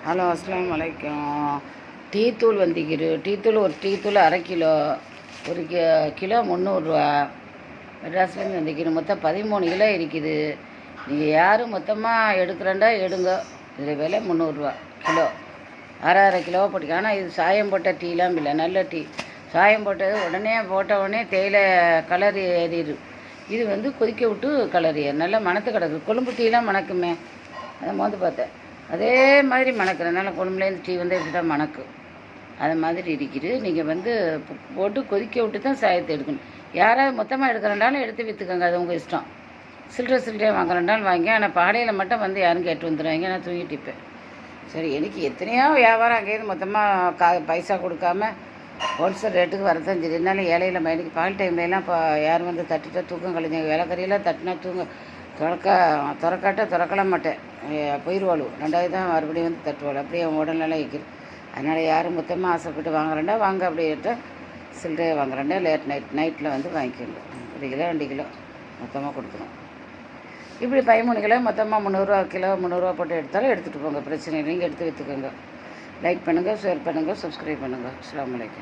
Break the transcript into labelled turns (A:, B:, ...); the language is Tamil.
A: ஹலோ, அஸ்ஸலாமு அலைக்கும். டீ தூள் வந்திக்கிது. டீ தூள் ஒரு டீ தூள் 1/2 கிலோ, ஒரு கிலோ 300 மெட்ராஸ்லேருந்து வந்திக்கிது. மொத்தம் 13 கிலோ இருக்குது. நீங்கள் யாரும் மொத்தமாக எடுக்கிறேன்டா எடுங்க. இதில் விலை 300 கிலோ. அரை கிலோவாக போட்டுக்க. ஆனால் இது சாயம் போட்ட டீலாம் இல்லை, நல்ல டீ. சாயம் போட்டது உடனே போட்ட தேயிலை கலர் ஏறிடு. இது கொதிக்க விட்டு கலர் ஏறு. நல்லா மணத்து கிடக்கு. கொழும்பு டீலாம் மணக்குமே, அதை மோந்து பார்த்தேன். அதே மாதிரி மணக்கிறதுனால கொழும்புலேருந்து டீ இப்படி தான் மணக்கும். அது மாதிரி இருக்குது. நீங்கள் போட்டு கொதிக்க விட்டு தான் சாயத்தை எடுக்கணும். யாராவது மொத்தமாக எடுக்கிறனாலும் எடுத்து விற்றுக்கோங்க, அது உங்கள் இஷ்டம். சில்லறை வாங்குறனாலும் வாங்கி. ஆனால் பாடையில் மட்டும் யாரும் கேட்டு வந்துடுவாங்க, நான் தூங்கிட்டிப்பேன். சரி, எனக்கு எத்தனையோ வியாபாரம் அங்கேயிருந்து மொத்தமாக பைசா கொடுக்காம ஹோல்சேல் ரேட்டுக்கு வரதான் சரி. இருந்தாலும் ஏழையில் எனக்கு பால் டைம்லாம் இப்போ யாரும் தட்டிட்டா தூக்கம் கழிஞ்ச விலைக்கறியெல்லாம் தட்டினா திறக்கல மாட்டேன். போயிடுவாள். 2வது தான் மறுபடியும் தட்டுவாள். அப்படியே உடல்நிலை வைக்கிது. அதனால் யாரும் மொத்தமாக ஆசைப்பட்டு வாங்குறேன்டா வாங்க. அப்படின்ட்டு சில்லறையாக வாங்குறேன்டா நைட்டில் வாங்கிக்கோங்க. 1 கிலோ 2 கிலோ மொத்தமாக கொடுத்துரும். இப்படி 13 கிலோ மொத்தமாக 300 கிலோ 300 போட்டு எடுத்தாலும் எடுத்துகிட்டு போங்க, பிரச்சனை இல்லை. நீங்கள் எடுத்து விற்றுக்கோங்க. லைக் பண்ணுங்கள், ஷேர் பண்ணுங்கள், சப்ஸ்கிரைப் பண்ணுங்கள். அஸ்ஸலாமு அலைக்கும்.